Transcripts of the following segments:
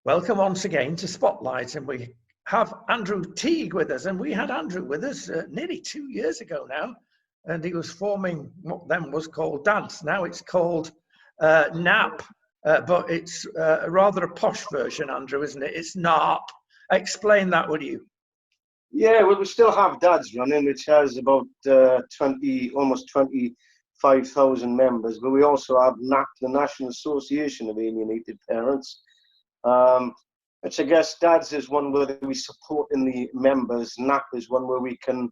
Welcome once again to Spotlight, and we have Andrew Teague with us, and we had Andrew with us nearly 2 years ago now, and he was forming what then was called Dance. Now it's called NAP, but it's rather a posh version, Andrew, isn't it? It's NAP. Explain that, would you? Yeah, well, we still have Dads running, which has about almost 25,000 members, but we also have NAP, the National Association of Alienated Parents. Which I guess Dads is one where we support in the members. NAP is one where we can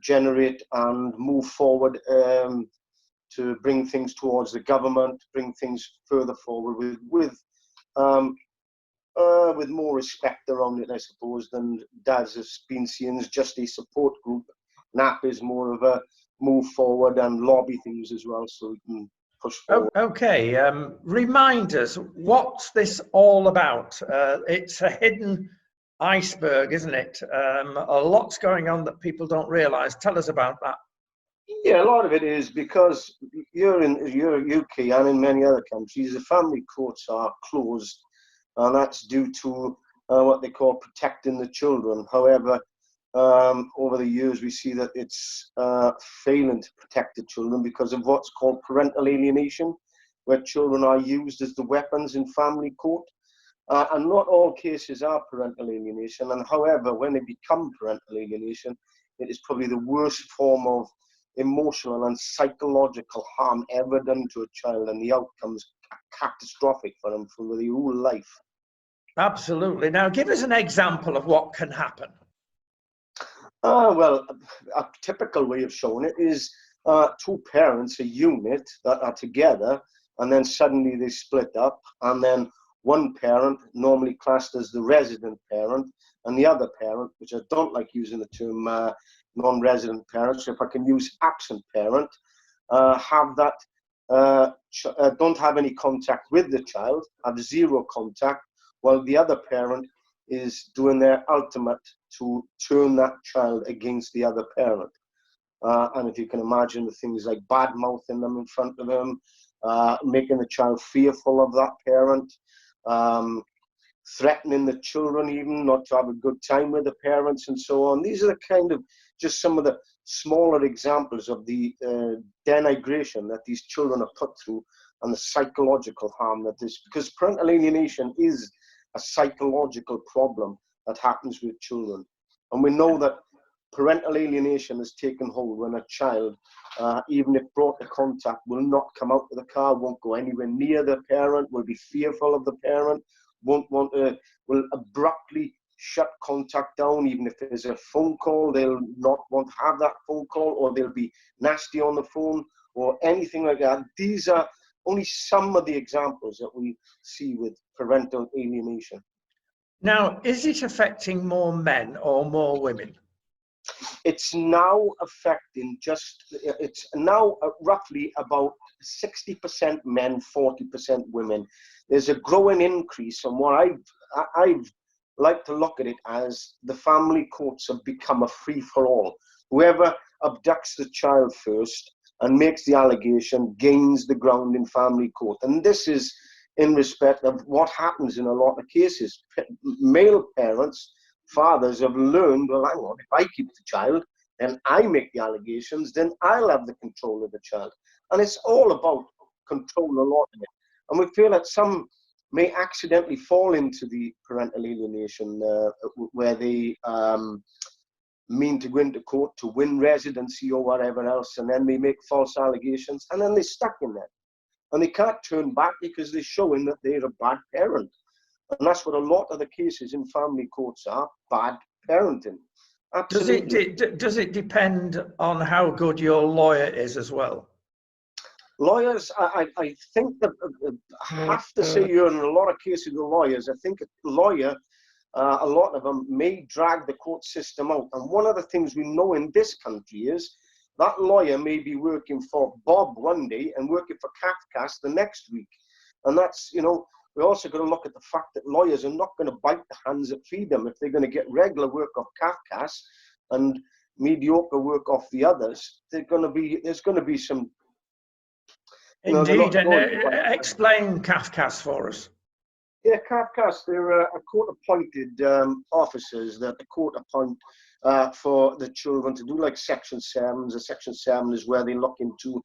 generate and move forward to bring things towards the government, bring things further forward with more respect around it, I suppose, than Dads has been seen as just a support group. NAP is more of a move forward and lobby things as well, so we can push forward. Okay, remind us, what's this all about? It's a hidden iceberg, isn't it? A lot's going on that people don't realise. Tell us about that. Yeah, a lot of it is because you're in UK and in many other countries, the family courts are closed, and that's due to what they call protecting the children. However, over the years, we see that it's failing to protect the children because of what's called parental alienation, where children are used as the weapons in family court. And not all cases are parental alienation. And however, when they become parental alienation, it is probably the worst form of emotional and psychological harm ever done to a child, and the outcomes are catastrophic for them for their whole life. Absolutely. Now, give us an example of what can happen. Well, a typical way of showing it is two parents, a unit that are together, and then suddenly they split up, and then one parent, normally classed as the resident parent, and the other parent, which I don't like using the term non-resident parent, so if I can use absent parent, have that, don't have any contact with the child, have zero contact, while the other parent is doing their ultimate to turn that child against the other parent. And if you can imagine the things like bad mouthing them in front of them, making the child fearful of that parent, threatening the children even not to have a good time with the parents and so on. These are the kind of just some of the smaller examples of the denigration that these children are put through and the psychological harm that is, because parental alienation is a psychological problem that happens with children. And we know that parental alienation has taken hold when a child, even if brought to contact, will not come out of the car, won't go anywhere near the parent, will be fearful of the parent, won't want to, will abruptly shut contact down. Even if there's a phone call, they'll not want to have that phone call, or they'll be nasty on the phone or anything like that. These are only some of the examples that we see with parental alienation. Now, is it affecting more men or more women? It's now affecting it's now roughly about 60% men, 40% women. There's a growing increase, and what I've like to look at it as the family courts have become a free-for-all. Whoever abducts the child first and makes the allegation gains the ground in family court. And this is in respect of what happens in a lot of cases. Male parents, fathers have learned, well, hang on, if I keep the child, then I make the allegations, then I'll have the control of the child. And it's all about control a lot of it. And we feel that some may accidentally fall into the parental alienation where they mean to go into court to win residency or whatever else, and then they make false allegations, and then they're stuck in there. And they can't turn back because they're showing that they're a bad parent. And that's what a lot of the cases in family courts are, bad parenting. Absolutely. Does it depend on how good your lawyer is as well? Lawyers, I think that I have to say you're in a lot of cases with lawyers. I think a lawyer, a lot of them may drag the court system out. And one of the things we know in this country is that lawyer may be working for Bob one day and working for Kafkas the next week. And that's, you know, we also got to look at the fact that lawyers are not going to bite the hands that feed them. If they're going to get regular work off Kafkas and mediocre work off the others, there's going to be some. Indeed, and explain Kafkas for us. Yeah, CAFCAS, they're a court-appointed officers that the court appoint for the children to do like Section 7s. A Section 7 is where they look into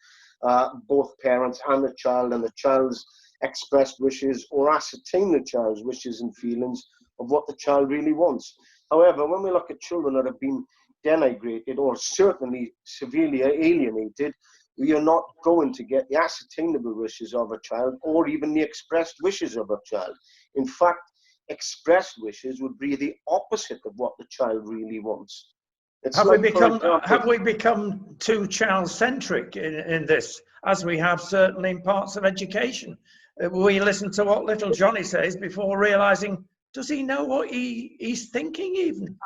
both parents and the child's expressed wishes, or ascertain the child's wishes and feelings of what the child really wants. However, when we look at children that have been denigrated or certainly severely alienated, we are not going to get the ascertainable wishes of a child or even the expressed wishes of a child. In fact, expressed wishes would be the opposite of what the child really wants. Have we become too child-centric in this, as we have certainly in parts of education? We listen to what little Johnny says before realizing, does he know what he's thinking even?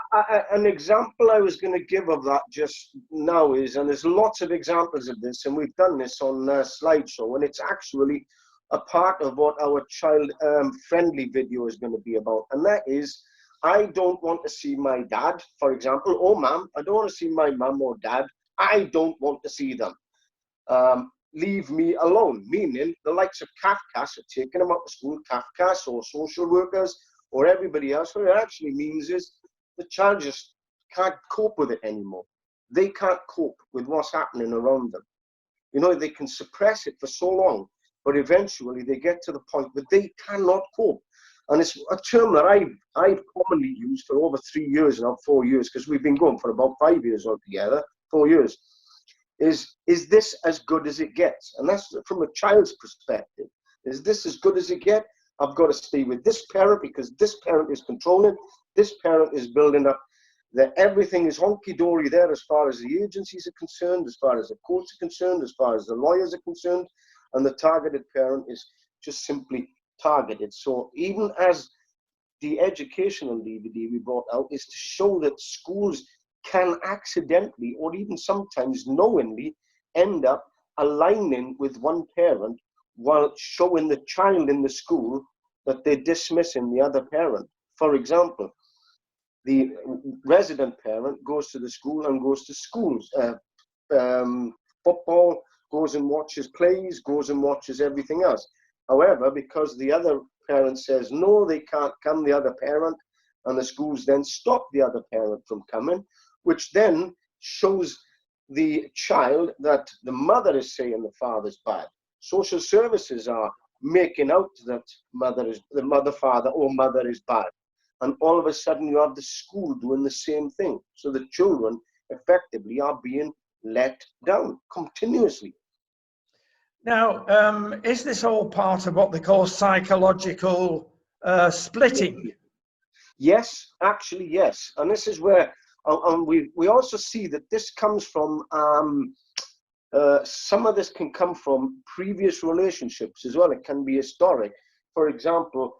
An example I was going to give of that just now is, and there's lots of examples of this, and we've done this on slideshow, and it's actually a part of what our child-friendly video is going to be about, and that is, I don't want to see my dad, for example, or mum. I don't want to see my mum or dad. I don't want to see them. Leave me alone, meaning the likes of CAFCAS are taking them out of school, CAFCAS or social workers or everybody else. What it actually means is the child just can't cope with it anymore. They can't cope with what's happening around them. You know, they can suppress it for so long, but eventually they get to the point where they cannot cope. And it's a term that I've commonly used for over 3 years now, 4 years, because we've been going for about 5 years altogether, 4 years. Is this as good as it gets? And that's from a child's perspective. Is this as good as it gets? I've got to stay with this parent because this parent is controlling. This parent is building up that everything is honky-dory there as far as the agencies are concerned, as far as the courts are concerned, as far as the lawyers are concerned, and the targeted parent is just simply targeted. So even as the educational DVD we brought out is to show that schools can accidentally or even sometimes knowingly end up aligning with one parent while showing the child in the school that they're dismissing the other parent. For example, the resident parent goes to the school and goes to schools, football, goes and watches plays, goes and watches everything else. However, because the other parent says, no, they can't come, the other parent, and the schools then stop the other parent from coming, which then shows the child that the mother is saying the father's bad. Social services are making out that father or mother is bad. And all of a sudden you have the school doing the same thing. So the children effectively are being let down continuously. Now, is this all part of what they call psychological splitting? Yes, actually, yes. And this is where we also see that this comes from, some of this can come from previous relationships as well. It can be historic. For example,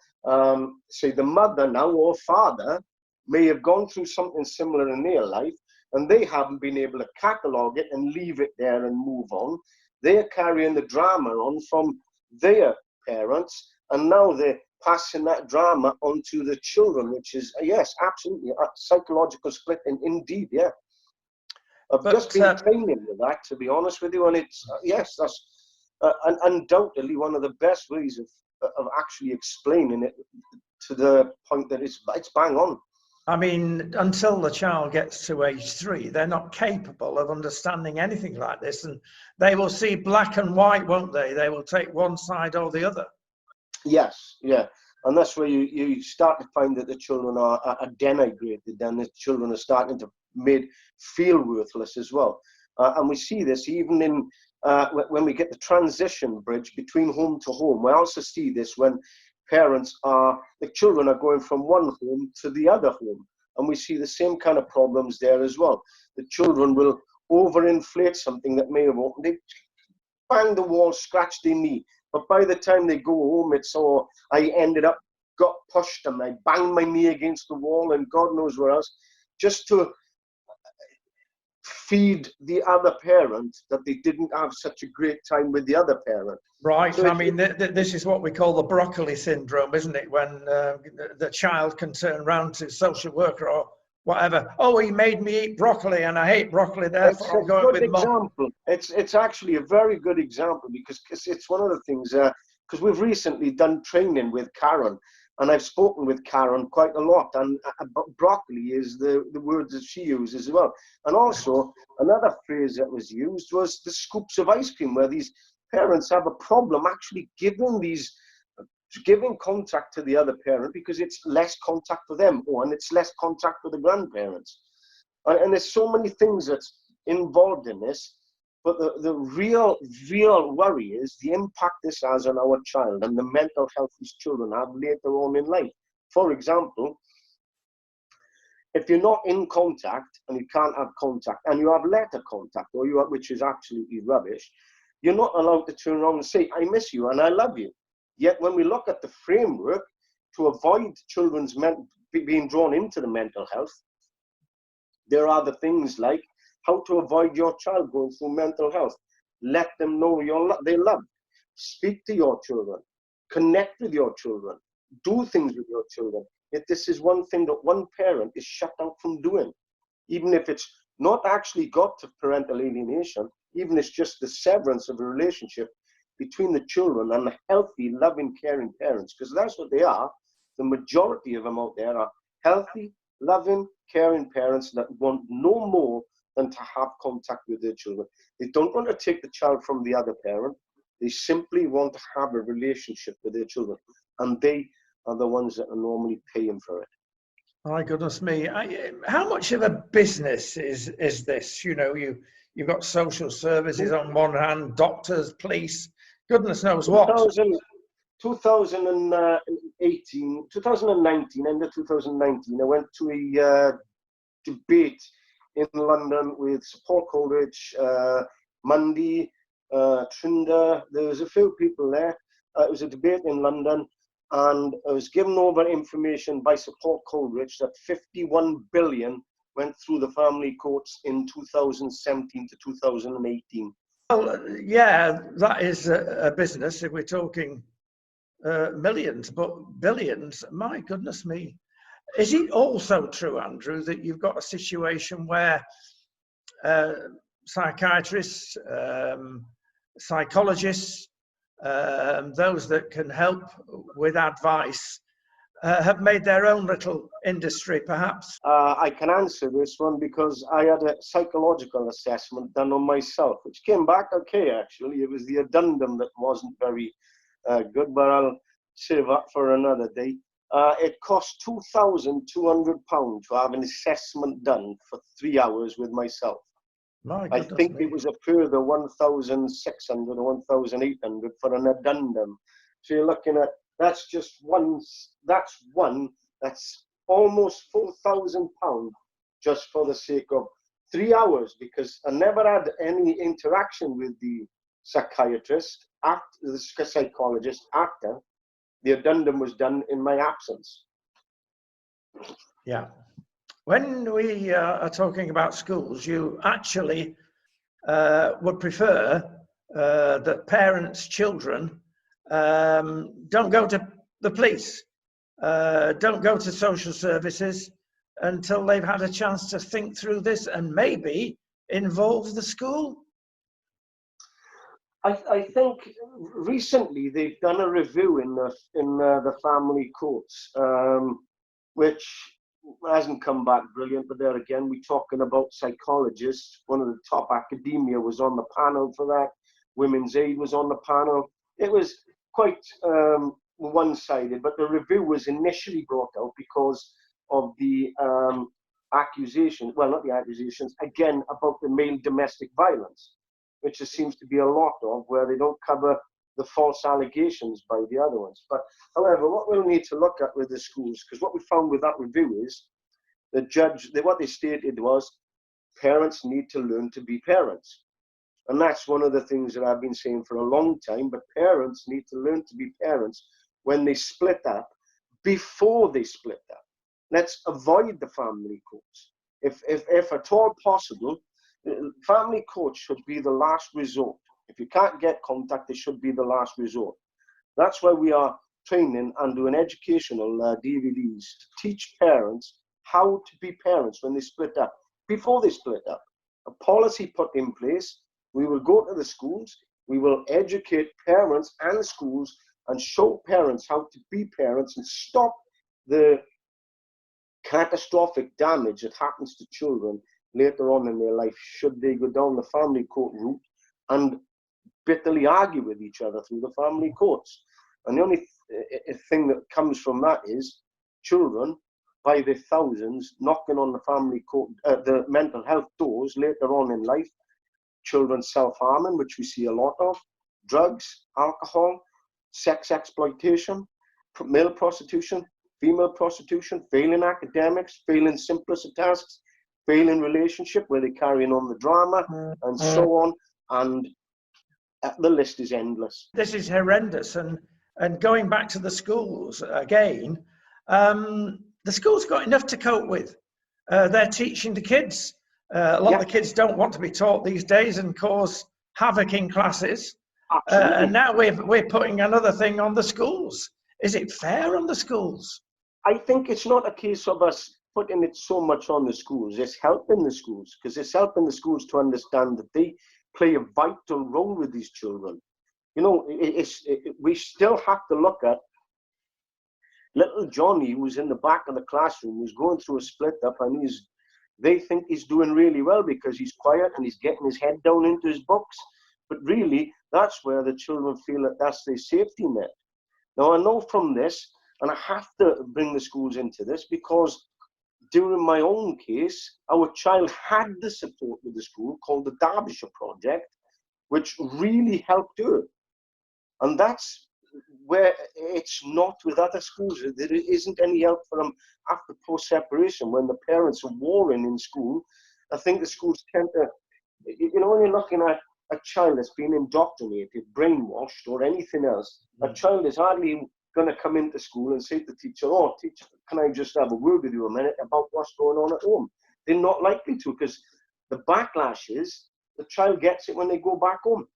say the mother now or father may have gone through something similar in their life and they haven't been able to catalogue it and leave it there and move on. They're carrying the drama on from their parents, and now they're passing that drama onto the children, which is, yes, absolutely, a psychological split, indeed, yeah. I've just been training with that, to be honest with you, and it's, yes, that's undoubtedly one of the best ways of actually explaining it to the point that it's bang on. I mean, until the child gets to age 3, they're not capable of understanding anything like this, and they will see black and white, won't they? They will take one side or the other. Yes, yeah, and that's where you start to find that the children are denigrated, and the children are starting to made feel worthless as well. And we see this even in when we get the transition bridge between home to home. We also see this when the children are going from one home to the other home. And we see the same kind of problems there as well. The children will overinflate something that may have opened. They bang the wall, scratch their knee. But by the time they go home, it's all, I ended up, got pushed and I banged my knee against the wall and God knows where else, just to feed the other parent that they didn't have such a great time with the other parent. Right. So I mean, this is what we call the broccoli syndrome, isn't it? When the child can turn around to social worker or whatever. Oh, he made me eat broccoli and I hate broccoli, therefore I'm going with mom. It's actually a very good example because it's one of the things, because we've recently done training with Karen And I've spoken with Karen quite a lot, and broccoli is the word that she uses as well. And also, another phrase that was used was the scoops of ice cream, where these parents have a problem actually giving contact to the other parent because it's less contact for them, and it's less contact with the grandparents. And there's so many things that's involved in this. But the real worry is the impact this has on our child and the mental health these children have later on in life. For example, if you're not in contact and you can't have contact and you have letter contact, which is absolutely rubbish, you're not allowed to turn around and say, I miss you and I love you. Yet when we look at the framework to avoid children's being drawn into the mental health, there are the things like how to avoid your child going through mental health. Let them know they're loved. Speak to your children. Connect with your children. Do things with your children. Yet this is one thing that one parent is shut out from doing. Even if it's not actually got to parental alienation, even if it's just the severance of a relationship between the children and the healthy, loving, caring parents, because that's what they are. The majority of them out there are healthy, loving, caring parents that want no more than to have contact with their children. They don't want to take the child from the other parent. They simply want to have a relationship with their children. And they are the ones that are normally paying for it. My goodness me. How much of a business is this? You know, you've got social services on one hand, doctors, police, goodness knows what. 2019, end of 2019, I went to a debate in London with Support Coleridge, Mundy, Trinder. There was a few people there. It was a debate in London, and I was given over information by Support Coleridge that 51 billion went through the family courts in 2017 to 2018. Well, yeah, that is a business. If we're talking millions, but billions, my goodness me. Is it also true, Andrew, that you've got a situation where psychiatrists, psychologists, those that can help with advice, have made their own little industry, perhaps? I can answer this one because I had a psychological assessment done on myself, which came back okay, actually. It was the addendum that wasn't very good, but I'll save that for another day. It cost £2,200 to have an assessment done for 3 hours with myself. I think it was a further 1,600 or 1,800 for an addendum. So you're looking at, that's almost £4,000 just for the sake of 3 hours, because I never had any interaction with the psychiatrist, the psychologist after the addendum was done in my absence. Yeah. When we are talking about schools, you actually would prefer that parents, children, don't go to the police, don't go to social services until they've had a chance to think through this and maybe involve the school? I think recently they've done a review in the family courts, which hasn't come back brilliant. But there again, we're talking about psychologists. One of the top academia was on the panel for that. Women's Aid was on the panel. It was quite one-sided, but the review was initially brought out because of the accusations, well, not the accusations, again, about the male domestic violence, which there seems to be a lot of, where they don't cover the false allegations by the other ones. But however, what we'll need to look at with the schools, because what we found with that review is the judge, what they stated was parents need to learn to be parents. And that's one of the things that I've been saying for a long time, but parents need to learn to be parents when they split up, before they split up. Let's avoid the family courts. If at all possible, family courts should be the last resort. If you can't get contact, it should be the last resort. That's why we are training and doing educational DVDs to teach parents how to be parents when they split up, before they split up. A policy put in place. We will go to the schools. We will educate parents and schools and show parents how to be parents and stop the catastrophic damage that happens to children later on in their life should they go down the family court route and bitterly argue with each other through the family courts. And the only thing that comes from that is children by the thousands knocking on the family court, the mental health doors later on in life, children self-harming, which we see a lot of, drugs, alcohol, sex exploitation, male prostitution, female prostitution, failing academics, failing simpler tasks, failing relationship where they're carrying on the drama, and so on. And the list is endless. This is horrendous. And going back to the schools again, the schools got enough to cope with. They're teaching the kids. A lot of the kids don't want to be taught these days and cause havoc in classes. And now we're putting another thing on the schools. Is it fair on the schools? I think it's not a case of us putting it so much on the schools. It's helping the schools, because it's helping the schools to understand that they play a vital role with these children. You know, we still have to look at little Johnny, who's in the back of the classroom, who's going through a split up, and they think he's doing really well because he's quiet and he's getting his head down into his books. But really, that's where the children feel that that's their safety net. Now, I know from this, and I have to bring the schools into this, because during my own case, our child had the support with the school called the Derbyshire Project, which really helped her. And that's where it's not with other schools. There isn't any help for them after post-separation when the parents are warring in school. I think the schools tend to, you know, when you're looking at a child that's been indoctrinated, brainwashed, or anything else, a child is hardly going to come into school and say to the teacher, "Oh, teacher, can I just have a word with you a minute about what's going on at home?" They're not likely to, because the backlash is the child gets it when they go back home.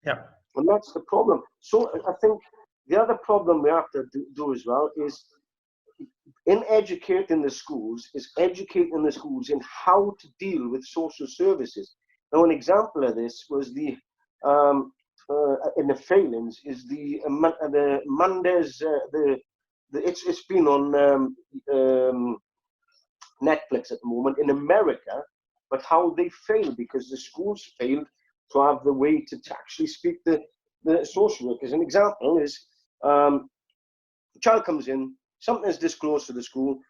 Yeah. And that's the problem. So I think the other problem we have to do as well is in educating the schools, in how to deal with social services. Now, an example of this was the in the failings is the Mondays. It's been on Netflix at the moment in America, but how they failed because the schools failed to have the way to actually speak the social workers. An example is a child comes in, something is disclosed to the school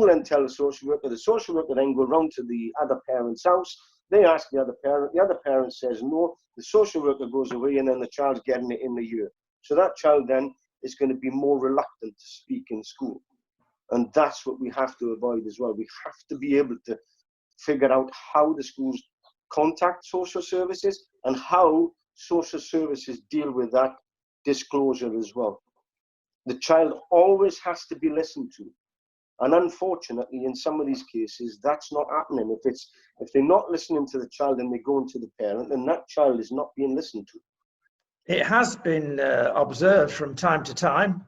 then tells the social worker then go round to the other parent's house, they ask the other parent says no, the social worker goes away, and then the child's getting it in the ear. So that child then is going to be more reluctant to speak in school. And that's what we have to avoid as well. We have to be able to figure out how the schools contact social services and how social services deal with that disclosure as well. The child always has to be listened to. And unfortunately, in some of these cases, that's not happening. If they're not listening to the child and they go into the parent, then that child is not being listened to. It has been observed from time to time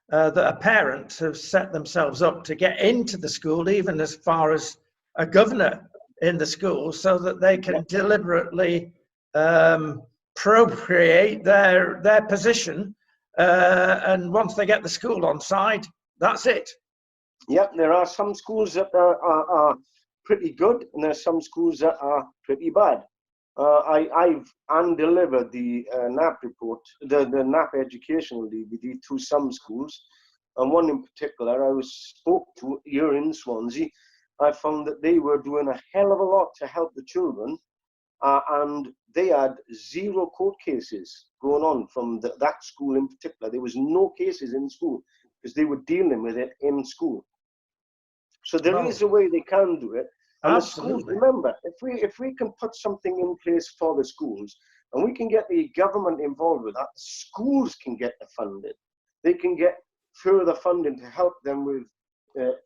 that a parent have set themselves up to get into the school, even as far as a governor in the school, so that they can deliberately appropriate their position. And once they get the school on side, that's it. Yep, there are some schools that are pretty good, and there's some schools that are pretty bad. I've undelivered the NAP report, the NAP educational DVD to some schools, and one in particular I spoke to here in Swansea. I found that they were doing a hell of a lot to help the children, and they had 0 court cases going on from that school in particular. There was no cases in school because they were dealing with it in school. So there is a way they can do it. And Absolutely. The schools, remember, if we can put something in place for the schools, and we can get the government involved with that, schools can get the funding. They can get further funding to help them with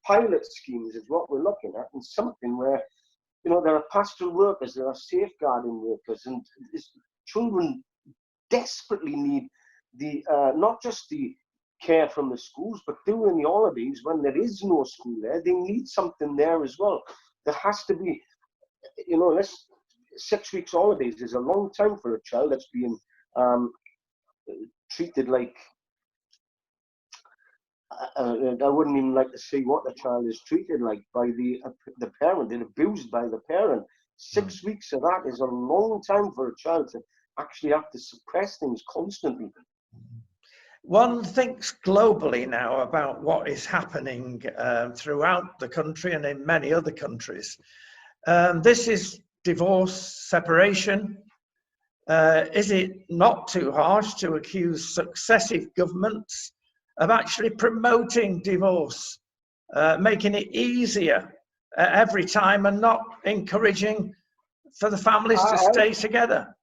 pilot schemes is what we're looking at, and something where, you know, there are pastoral workers, there are safeguarding workers, and children desperately need the not just the care from the schools, but during the holidays when there is no school there, they need something there as well. There has to be, you know, 6 weeks holidays is a long time for a child that's being treated like I wouldn't even like to see what the child is treated like by the parent and abused by the parent. 6 weeks of that is a long time for a child to actually have to suppress things constantly. One thinks globally now about what is happening throughout the country and in many other countries. This is divorce, separation. Is it not too harsh to accuse successive governments of actually promoting divorce, making it easier every time and not encouraging for the families to stay together?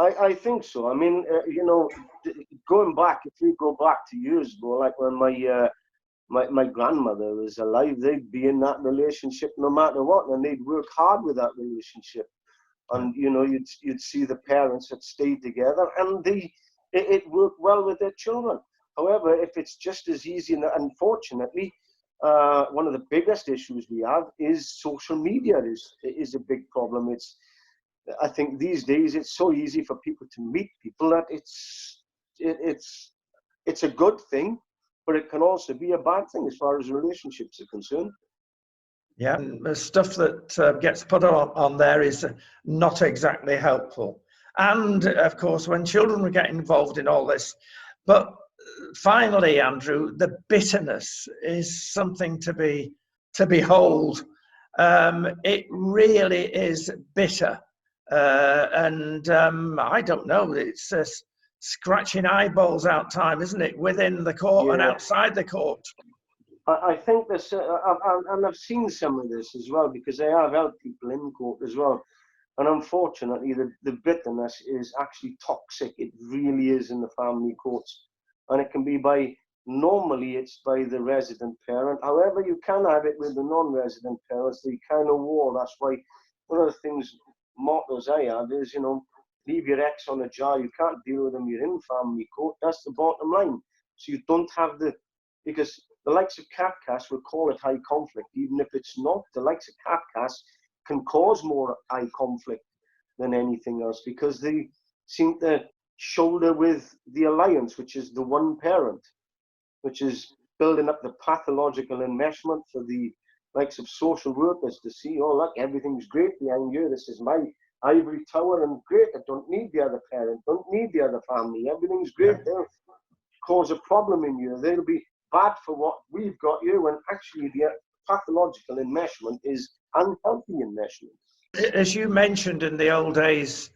I think so. I mean, you know, going back, if we go back to years ago, like when my grandmother was alive, they'd be in that relationship no matter what, and they'd work hard with that relationship. And you know, you'd see the parents that stayed together, and it worked well with their children. However, if it's just as easy, and unfortunately, one of the biggest issues we have is social media is a big problem. I think these days it's so easy for people to meet people that it's a good thing, but it can also be a bad thing as far as relationships are concerned. Yeah, the stuff that gets put on there is not exactly helpful. And of course, when children get involved in all this, but finally, Andrew, the bitterness is something to behold. It really is bitter. And I don't know, it's scratching eyeballs out time, isn't it, within the court and outside the court? I think this, and I've seen some of this as well, because I have helped people in court as well. And unfortunately, the bitterness is actually toxic. It really is in the family courts. And it can be normally it's by the resident parent. However, you can have it with the non-resident parents, the kind of war. That's why one of the things, mottos I have is, you know, leave your ex on a jar. You can't deal with them. You're in family court. That's the bottom line. So you don't have because the likes of CAFCAS will call it high conflict, even if it's not. The likes of CAFCAS can cause more high conflict than anything else, because they seem to shoulder with the alliance, which is the one parent, which is building up the pathological enmeshment for the likes of social workers to see, oh, look, everything's great behind you. This is my ivory tower, and great. I don't need the other parent, don't need the other family. Everything's great. Yeah. They'll cause a problem in you. They'll be bad for what we've got you, when actually the pathological enmeshment is unhealthy enmeshment. As you mentioned, in the old days,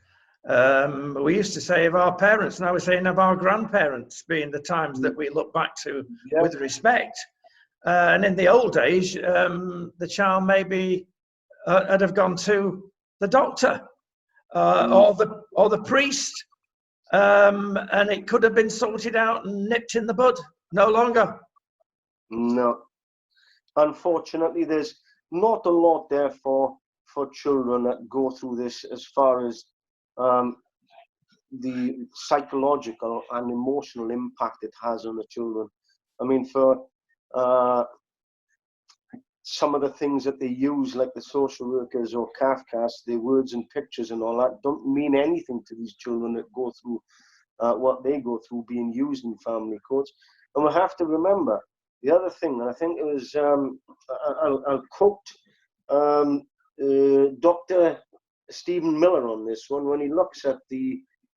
we used to say of our parents, now we're saying of our grandparents, being the times that we look back to with respect. And in the old days, the child maybe had have gone to the doctor or the priest, and it could have been sorted out and nipped in the bud. No longer. No. Unfortunately, there's not a lot there for children that go through this, as far as the psychological and emotional impact it has on the children. I mean, for some of the things that they use, like the social workers or CAFCAS, their words and pictures and all that, don't mean anything to these children that go through what they go through being used in family courts. And we have to remember the other thing, and I think it was, I'll quote Dr. Stephen Miller on this one, when he looks at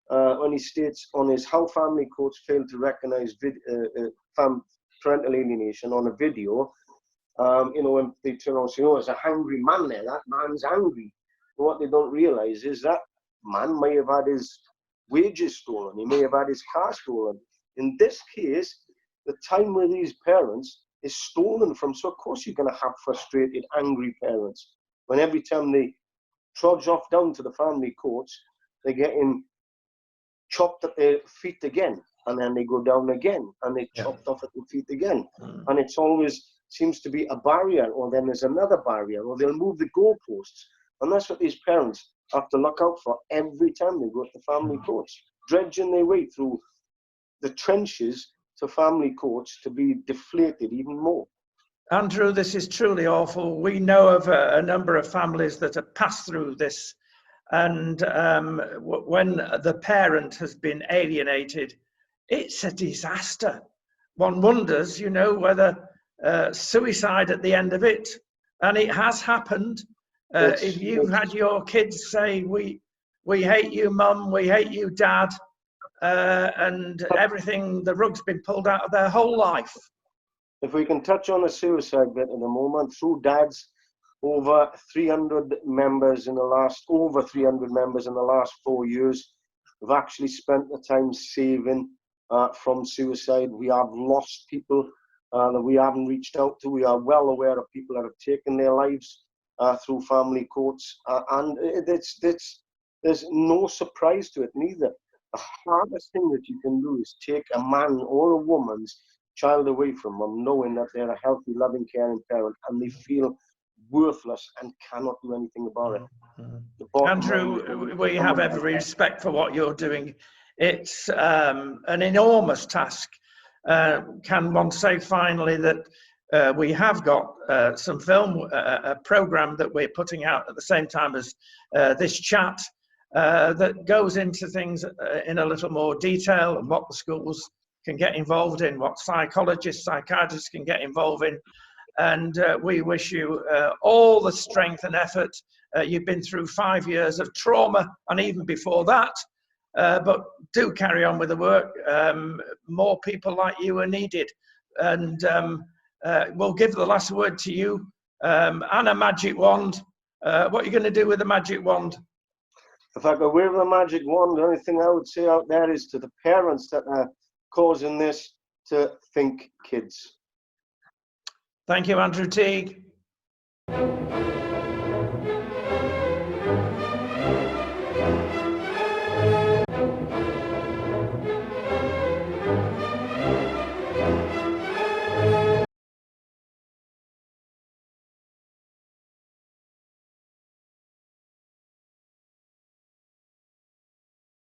when he states on his how family courts fail to recognize parental alienation on a video. You know, when they turn around and say, oh, there's a hungry man there, that man's angry. But what they don't realize is that man may have had his wages stolen, he may have had his car stolen. In this case, the time with these parents is stolen from. So of course you're going to have frustrated, angry parents when every time they trudge off down to the family courts, they're getting chopped at their feet again, and then they go down again, and they're chopped off at their feet again. And it's always seems to be a barrier, or then there's another barrier, or they'll move the goalposts. And that's what these parents have to look out for every time they go to the family courts, dredging their way through the trenches to family courts to be deflated even more. Andrew, this is truly awful. We know of a number of families that have passed through this, and when the parent has been alienated, it's a disaster. one wonders, you know, whether suicide at the end of it, and it has happened. If you've had your kids say, we hate you, Mum, we hate you, Dad, and everything, the rug's been pulled out of their whole life. If we can touch on the suicide bit in a moment, through Dad's over 300 members in the last 4 years, we've actually spent the time saving from suicide. We have lost people that we haven't reached out to. We are well aware of people that have taken their lives through family courts, and there's no surprise to it neither. The hardest thing that you can do is take a man or a woman's child away from them, knowing that they're a healthy, loving, caring parent, and they feel worthless and cannot do anything about it. Andrew, we have every respect for what you're doing. It's an enormous task. Can one say finally that we have got some film, a program that we're putting out at the same time as this chat that goes into things in a little more detail, and what the schools can get involved in, what psychologists, psychiatrists can get involved in. And we wish you all the strength and effort. You've been through 5 years of trauma and even before that, but do carry on with the work. More people like you are needed. And we'll give the last word to you. And a magic wand. What are you going to do with the magic wand? If I could wave a magic wand, the only thing I would say out there is to the parents that are causing this to think kids. Thank you, Andrew Teague.